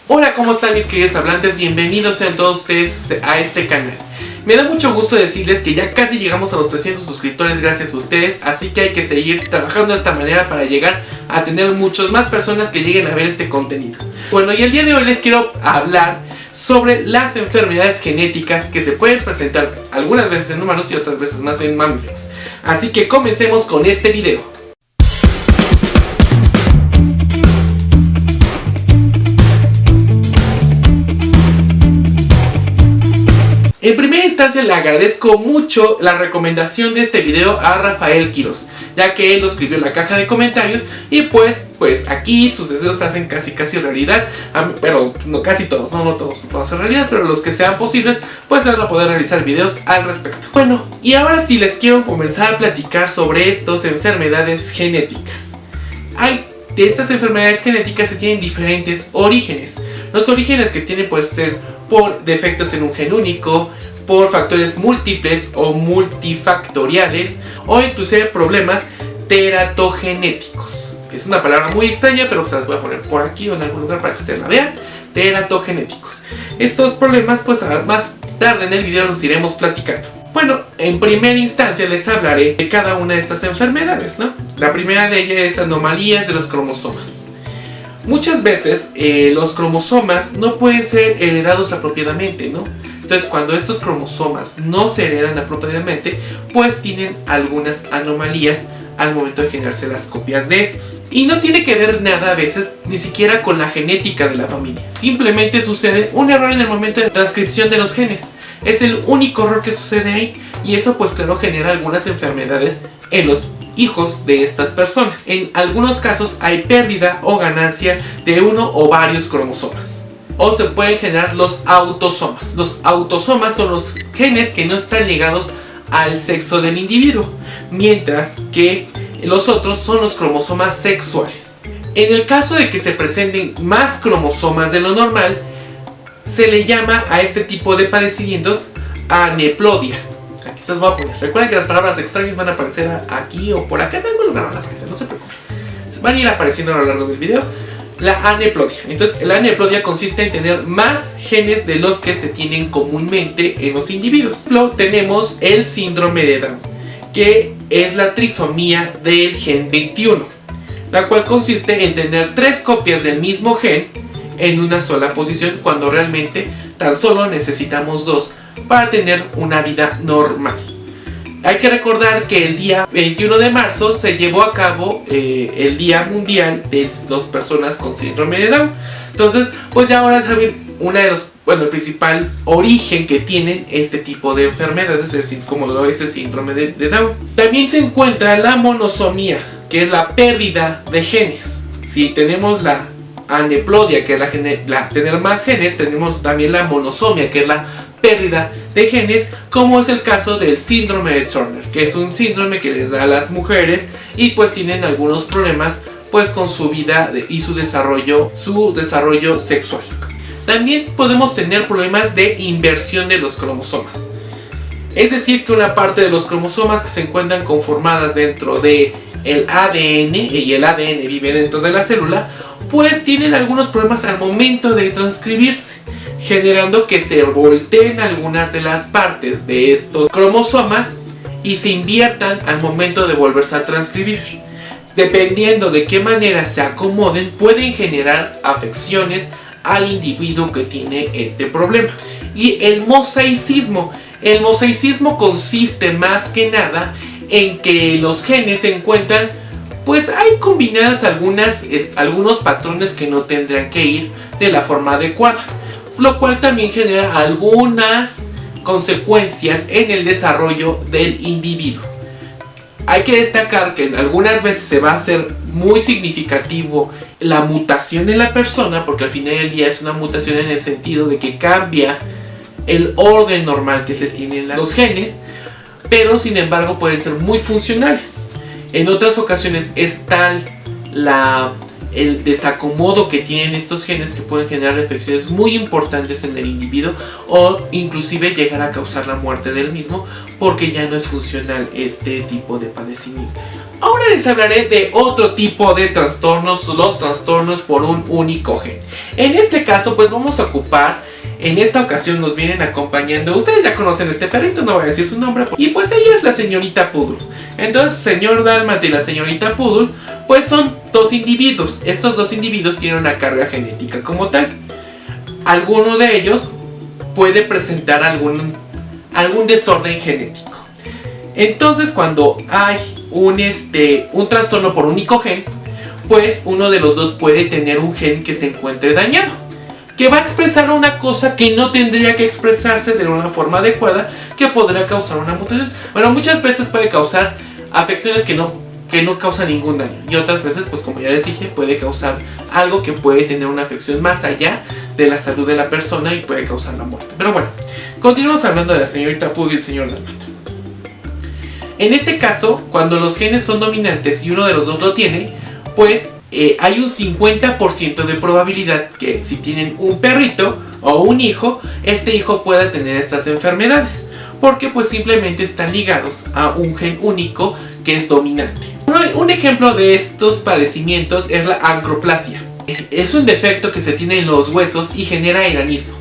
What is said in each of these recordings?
Hola, ¿cómo están mis queridos hablantes? Bienvenidos sean todos ustedes a este canal. Me da mucho gusto decirles que ya casi llegamos a los 300 suscriptores gracias a ustedes, así que hay que seguir trabajando de esta manera para llegar a tener muchas más personas que lleguen a ver este contenido. Bueno, y el día de hoy les quiero hablar sobre las enfermedades genéticas que se pueden presentar algunas veces en humanos y otras veces más en mamíferos. Así que comencemos con este video. En primera instancia le agradezco mucho la recomendación de este video a Rafael Quiroz, ya que él lo escribió en la caja de comentarios y pues aquí sus deseos se hacen casi realidad, pero no casi todos, no todos se pueden hacer realidad, pero los que sean posibles pues van a poder realizar videos al respecto. Bueno, y ahora sí les quiero comenzar a platicar sobre estas enfermedades genéticas. De estas enfermedades genéticas se tienen diferentes orígenes. Los orígenes que tienen pueden ser por defectos en un gen único, por factores múltiples o multifactoriales, o inclusive problemas teratogenéticos. Es una palabra muy extraña, pero se las voy a poner por aquí o en algún lugar para que ustedes la vean. Teratogenéticos. Estos problemas pues más tarde en el video los iremos platicando. Bueno, en primera instancia les hablaré de cada una de estas enfermedades, ¿no? La primera de ellas es anomalías de los cromosomas. Muchas veces los cromosomas no pueden ser heredados apropiadamente, ¿no? Entonces cuando estos cromosomas no se heredan apropiadamente, pues tienen algunas anomalías al momento de generarse las copias de estos. Y no tiene que ver nada a veces ni siquiera con la genética de la familia. Simplemente sucede un error en el momento de transcripción de los genes. Es el único error que sucede ahí y eso pues claro genera algunas enfermedades en los hijos de estas personas. En algunos casos hay pérdida o ganancia de uno o varios cromosomas. O se pueden generar los autosomas. Los autosomas son los genes que no están ligados al sexo del individuo, mientras que los otros son los cromosomas sexuales. En el caso de que se presenten más cromosomas de lo normal, se le llama a este tipo de padecimientos aneplodia. Aquí se los voy a poner. Recuerden que las palabras extrañas van a aparecer aquí o por acá, en algún lugar van a aparecer, no se preocupen. Van a ir apareciendo a lo largo del video. La aneplodia. Entonces, la aneplodia consiste en tener más genes de los que se tienen comúnmente en los individuos. Luego tenemos el síndrome de Down, que es la trisomía del gen 21, la cual consiste en tener 3 copias del mismo gen en una sola posición, cuando realmente tan solo necesitamos 2 para tener una vida normal. Hay que recordar que el día 21 de marzo se llevó a cabo el Día Mundial de las personas con síndrome de Down. Entonces, pues ya ahora saben el principal origen que tienen este tipo de enfermedades, es decir, como lo es el síndrome de Down. También se encuentra la monosomía, que es la pérdida de genes. Si tenemos la aneplodia, que es tener más genes, tenemos también la monosomia, que es la pérdida de genes, como es el caso del síndrome de Turner, que es un síndrome que les da a las mujeres y pues tienen algunos problemas pues con su vida y su desarrollo sexual. También podemos tener problemas de inversión de los cromosomas, es decir que una parte de los cromosomas que se encuentran conformadas dentro de el ADN, y el ADN vive dentro de la célula, pues tienen algunos problemas al momento de transcribirse, generando que se volteen algunas de las partes de estos cromosomas y se inviertan al momento de volverse a transcribir. Dependiendo de qué manera se acomoden, pueden generar afecciones al individuo que tiene este problema. Y el mosaicismo. El mosaicismo consiste más que nada en que los genes se encuentran, pues hay combinadas algunos patrones que no tendrían que ir de la forma adecuada, lo cual también genera algunas consecuencias en el desarrollo del individuo. Hay que destacar que algunas veces se va a hacer muy significativo la mutación en la persona, porque al final del día es una mutación en el sentido de que cambia el orden normal que se tienen los genes, pero sin embargo pueden ser muy funcionales. En otras ocasiones es tal el desacomodo que tienen estos genes, que pueden generar afecciones muy importantes en el individuo o inclusive llegar a causar la muerte del mismo, porque ya no es funcional este tipo de padecimientos. Ahora les hablaré de otro tipo de trastornos, los trastornos por un único gen. En este caso pues vamos a ocupar, en esta ocasión nos vienen acompañando, ustedes ya conocen este perrito, no voy a decir su nombre, y pues ella es la señorita Poodle. Entonces señor Dálmata y la señorita Poodle pues son dos individuos. Estos dos individuos tienen una carga genética como tal. Alguno de ellos puede presentar algún desorden genético. Entonces cuando hay un trastorno por único gen, pues uno de los dos puede tener un gen que se encuentre dañado, que va a expresar una cosa que no tendría que expresarse de una forma adecuada, que podría causar una mutación. Bueno, muchas veces puede causar afecciones que no causan ningún daño, y otras veces, pues como ya les dije, puede causar algo que puede tener una afección más allá de la salud de la persona y puede causar la muerte. Pero bueno, continuamos hablando de la señorita Poodle y el señor Dálmata. En este caso, cuando los genes son dominantes y uno de los dos lo tiene, pues hay un 50% de probabilidad que si tienen un perrito o un hijo, este hijo pueda tener estas enfermedades, porque pues simplemente están ligados a un gen único que es dominante. Un ejemplo de estos padecimientos es la acroplasia. Es un defecto que se tiene en los huesos y genera enanismo.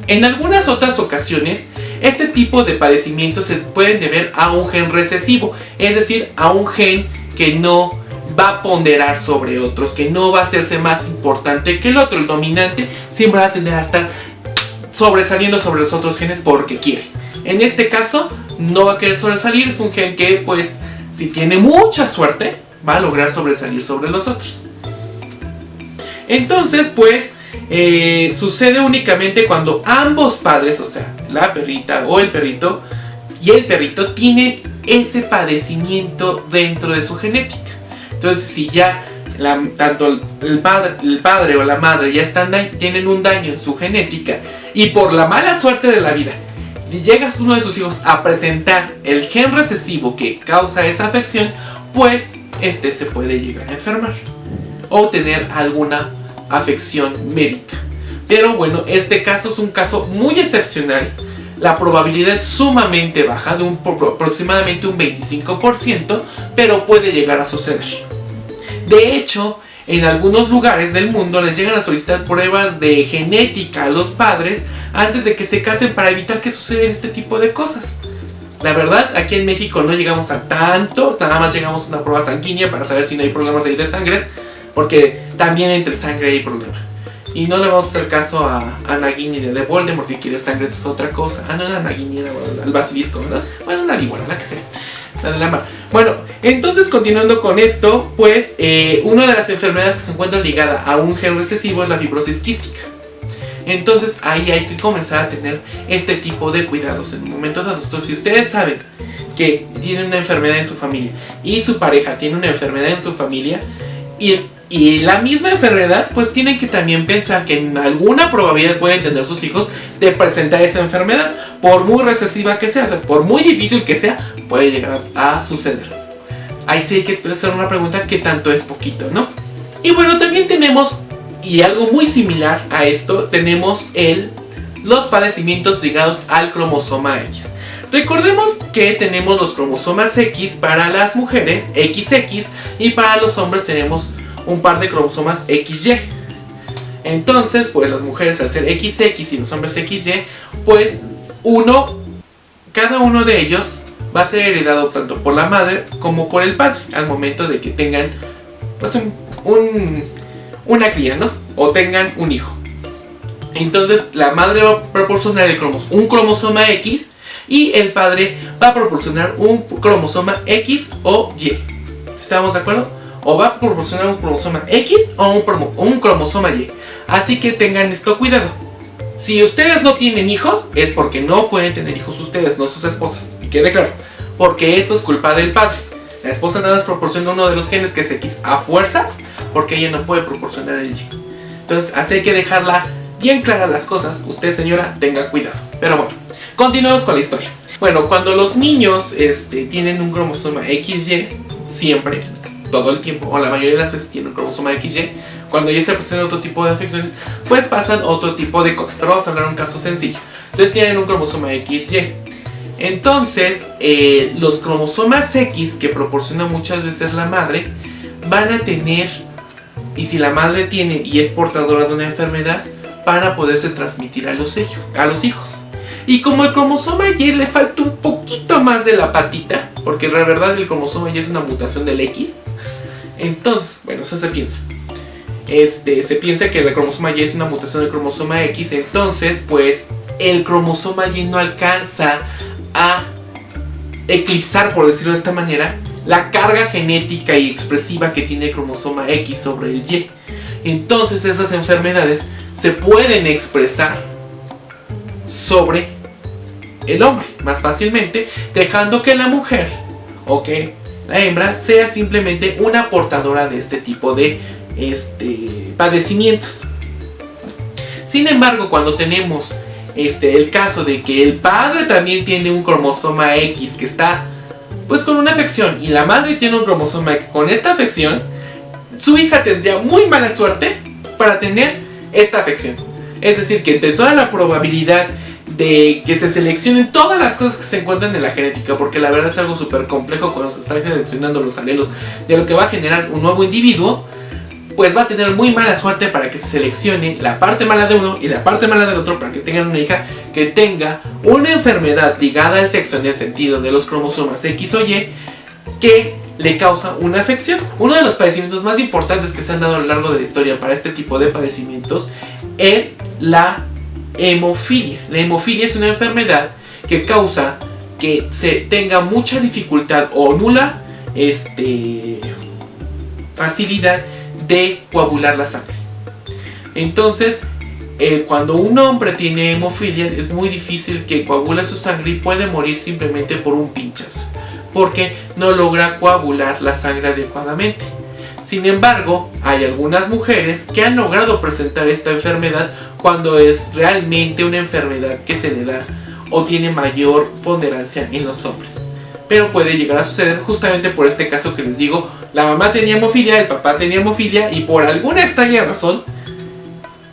En algunas otras ocasiones, este tipo de padecimientos se pueden deber a un gen recesivo, es decir, a un gen que no va a ponderar sobre otros, que no va a hacerse más importante que el otro. El dominante siempre va a tender a estar sobresaliendo sobre los otros genes porque quiere. En este caso, no va a querer sobresalir, es un gen que, pues, si tiene mucha suerte, va a lograr sobresalir sobre los otros. Entonces, pues, sucede únicamente cuando ambos padres, o sea, la perrita o el perrito y el perrito tienen ese padecimiento dentro de su genética. Entonces, si ya tanto el padre o la madre ya tienen un daño en su genética, y por la mala suerte de la vida llega uno de sus hijos a presentar el gen recesivo que causa esa afección, pues este se puede llegar a enfermar o tener alguna afección médica. Pero bueno, este caso es un caso muy excepcional. La probabilidad es sumamente baja, de aproximadamente un 25%, pero puede llegar a suceder. De hecho, en algunos lugares del mundo les llegan a solicitar pruebas de genética a los padres antes de que se casen para evitar que sucedan este tipo de cosas. La verdad, aquí en México no llegamos a tanto, nada más llegamos a una prueba sanguínea para saber si no hay problemas ahí de sangre, porque también entre sangre hay problema. Y no le vamos a hacer caso a Nagini de Voldemort, que quiere sangre, esa es otra cosa. Ah, no, era Nagini, era el basilisco, ¿verdad? Bueno, una víbora, la que sea. La de la mar. Bueno, entonces continuando con esto, pues una de las enfermedades que se encuentra ligada a un gen recesivo es la fibrosis quística. Entonces ahí hay que comenzar a tener este tipo de cuidados en momentos adultos. Si ustedes saben que tienen una enfermedad en su familia y su pareja tiene una enfermedad en su familia y la misma enfermedad, pues tienen que también pensar que en alguna probabilidad pueden tener sus hijos de presentar esa enfermedad, por muy recesiva que sea, o sea, por muy difícil que sea, puede llegar a suceder. Ahí sí hay que hacer una pregunta: ¿qué tanto es poquito, no? Y bueno, también tenemos, y algo muy similar a esto, tenemos los padecimientos ligados al cromosoma X. Recordemos que tenemos los cromosomas X para las mujeres, XX, y para los hombres tenemos un par de cromosomas XY. Entonces, pues las mujeres al ser XX y los hombres XY, pues cada uno de ellos va a ser heredado tanto por la madre como por el padre al momento de que tengan pues una cría, ¿no? O tengan un hijo. Entonces la madre va a proporcionar un cromosoma X y el padre va a proporcionar un cromosoma X o Y. ¿Estamos de acuerdo? O va a proporcionar un cromosoma X o un cromosoma Y. Así que tengan esto cuidado. Si ustedes no tienen hijos, es porque no pueden tener hijos ustedes, no sus esposas. Y quede claro, porque eso es culpa del padre. La esposa nada más proporciona uno de los genes que es X a fuerzas, porque ella no puede proporcionar el Y. Entonces, así hay que dejarla bien claras las cosas. Usted, señora, tenga cuidado. Pero bueno, continuemos con la historia. Bueno, cuando los niños tienen un cromosoma XY, siempre todo el tiempo, o la mayoría de las veces tienen un cromosoma XY. Cuando ya se presentan otro tipo de afecciones, pues pasan otro tipo de cosas. Pero vamos a hablar de un caso sencillo. Entonces tienen un cromosoma XY. Entonces, los cromosomas X que proporciona muchas veces la madre van a tener, y si la madre tiene y es portadora de una enfermedad, van a poderse transmitir a los hijos. Y como el cromosoma Y le falta un poquito más de la patita, porque la verdad el cromosoma Y es una mutación del X, entonces, bueno, eso se piensa. Se piensa que el cromosoma Y es una mutación del cromosoma X, entonces pues el cromosoma Y no alcanza a eclipsar, por decirlo de esta manera, la carga genética y expresiva que tiene el cromosoma X sobre el Y. Entonces esas enfermedades se pueden expresar sobre el hombre más fácilmente, dejando que la mujer o que la hembra sea simplemente una portadora de este tipo de padecimientos. Sin embargo, cuando tenemos el caso de que el padre también tiene un cromosoma X que está pues con una afección y la madre tiene un cromosoma X con esta afección, su hija tendría muy mala suerte para tener esta afección. Es decir, que de toda la probabilidad de que se seleccionen todas las cosas que se encuentran en la genética, porque la verdad es algo súper complejo cuando se están seleccionando los alelos de lo que va a generar un nuevo individuo, pues va a tener muy mala suerte para que se seleccione la parte mala de uno y la parte mala del otro, para que tengan una hija que tenga una enfermedad ligada al sexo en el sentido de los cromosomas X o Y que le causa una afección. Uno de los padecimientos más importantes que se han dado a lo largo de la historia para este tipo de padecimientos es la hemofilia. La hemofilia es una enfermedad que causa que se tenga mucha dificultad o nula facilidad de coagular la sangre. Entonces, cuando un hombre tiene hemofilia, es muy difícil que coagule su sangre y puede morir simplemente por un pinchazo, porque no logra coagular la sangre adecuadamente. Sin embargo, hay algunas mujeres que han logrado presentar esta enfermedad cuando es realmente una enfermedad que se le da o tiene mayor ponderancia en los hombres. Pero puede llegar a suceder justamente por este caso que les digo. La mamá tenía hemofilia, el papá tenía hemofilia y por alguna extraña razón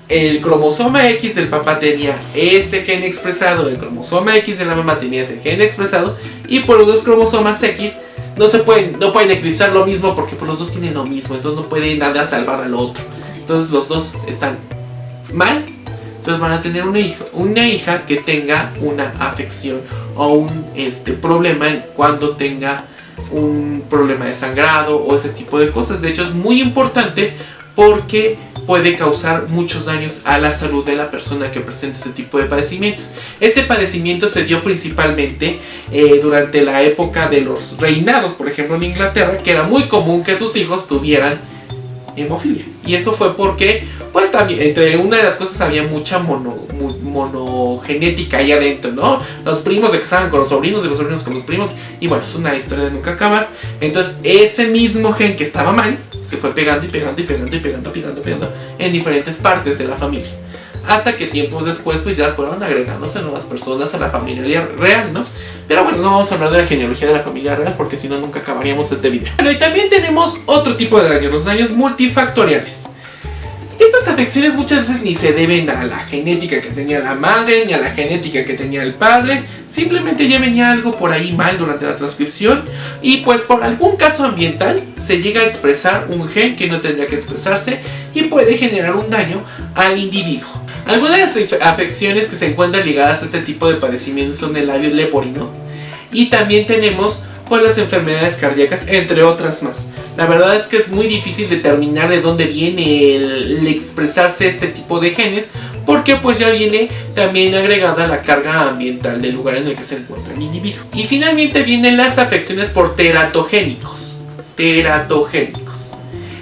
el cromosoma X del papá tenía ese gen expresado, el cromosoma X de la mamá tenía ese gen expresado, y por los cromosomas X no pueden eclipsar lo mismo, porque por los dos tienen lo mismo, entonces no puede nada salvar al otro. Entonces los dos están mal, entonces van a tener una hija que tenga una afección o un problema cuando tenga un problema de sangrado o ese tipo de cosas. De hecho es muy importante porque puede causar muchos daños a la salud de la persona que presenta este tipo de padecimientos. Este padecimiento se dio principalmente durante la época de los reinados, por ejemplo en Inglaterra, que era muy común que sus hijos tuvieran hemofilia. Y eso fue porque, pues también, entre una de las cosas había mucha monogenética ahí adentro, ¿no? Los primos se casaban con los sobrinos y los sobrinos con los primos. Y bueno, es una historia de nunca acabar. Entonces, ese mismo gen que estaba mal se fue pegando y pegando y pegando y pegando en diferentes partes de la familia. Hasta que tiempos después, pues ya fueron agregándose nuevas personas a la familia real, ¿no? Pero bueno, no vamos a hablar de la genealogía de la familia real porque si no nunca acabaríamos este video. Bueno, y también tenemos otro tipo de daños, los daños multifactoriales. Estas afecciones muchas veces ni se deben a la genética que tenía la madre, ni a la genética que tenía el padre. Simplemente ya venía algo por ahí mal durante la transcripción y pues por algún caso ambiental se llega a expresar un gen que no tendría que expresarse y puede generar un daño al individuo. Algunas de las afecciones que se encuentran ligadas a este tipo de padecimientos son el labio leporino y también tenemos pues las enfermedades cardíacas, entre otras más. La verdad es que es muy difícil determinar de dónde viene el expresarse este tipo de genes, porque pues ya viene también agregada la carga ambiental del lugar en el que se encuentra el individuo. Y finalmente vienen las afecciones por teratogénicos.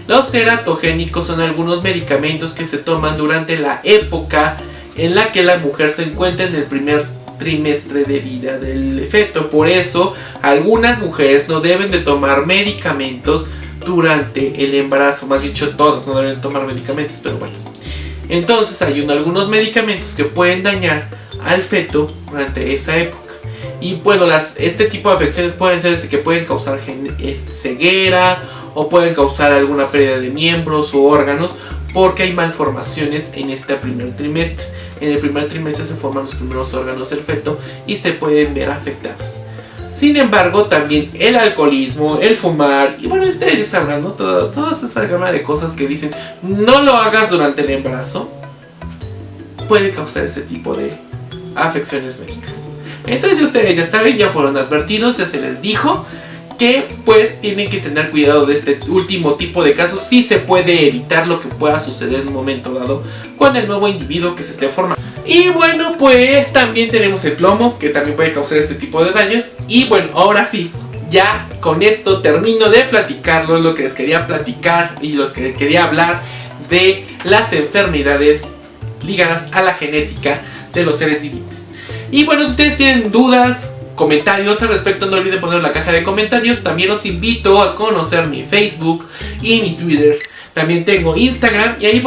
Los teratogénicos son algunos medicamentos que se toman durante la época en la que la mujer se encuentra en el primer trimestre de vida del feto. Por eso algunas mujeres no deben de tomar medicamentos durante el embarazo, más dicho todas no deben tomar medicamentos, pero bueno. Entonces hay algunos medicamentos que pueden dañar al feto durante esa época. Y bueno, este tipo de afecciones pueden ser que pueden causar ceguera o pueden causar alguna pérdida de miembros o órganos porque hay malformaciones en este primer trimestre. En el primer trimestre se forman los primeros órganos del feto y se pueden ver afectados. Sin embargo, también el alcoholismo, el fumar, y bueno, ustedes ya sabrán, ¿no? Toda esa gama de cosas que dicen no lo hagas durante el embarazo, puede causar ese tipo de afecciones médicas. Entonces ustedes ya saben, ya fueron advertidos, ya se les dijo que pues tienen que tener cuidado de este último tipo de casos. Sí se puede evitar lo que pueda suceder en un momento dado con el nuevo individuo que se esté formando. Y bueno, pues también tenemos el plomo, que también puede causar este tipo de daños. Y bueno, ahora sí, ya con esto termino de platicarlo, lo que les quería platicar y los que quería hablar de las enfermedades ligadas a la genética de los seres vivientes. Y bueno, si ustedes tienen dudas, comentarios al respecto, no olviden ponerlo en la caja de comentarios. También los invito a conocer mi Facebook y mi Twitter. También tengo Instagram y ahí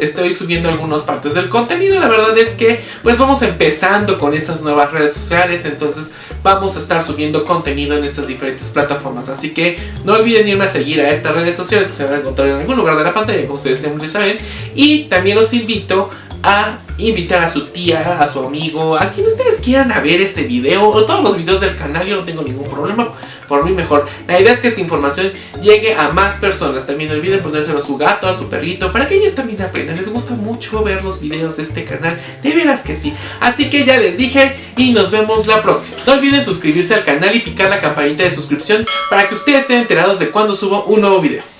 estoy subiendo algunas partes del contenido. La verdad es que pues vamos empezando con esas nuevas redes sociales, entonces vamos a estar subiendo contenido en estas diferentes plataformas. Así que no olviden irme a seguir a estas redes sociales que se van a encontrar en algún lugar de la pantalla, como ustedes siempre saben. Y también los invito a invitar a su tía, a su amigo, a quien ustedes quieran a ver este video o todos los videos del canal. Yo no tengo ningún problema, por mí mejor. La idea es que esta información llegue a más personas. También no olviden ponérselo a su gato, a su perrito, para que ellos también aprendan. Les gusta mucho ver los videos de este canal, de veras que sí. Así que ya les dije y nos vemos la próxima. No olviden suscribirse al canal y picar la campanita de suscripción para que ustedes estén enterados de cuando subo un nuevo video.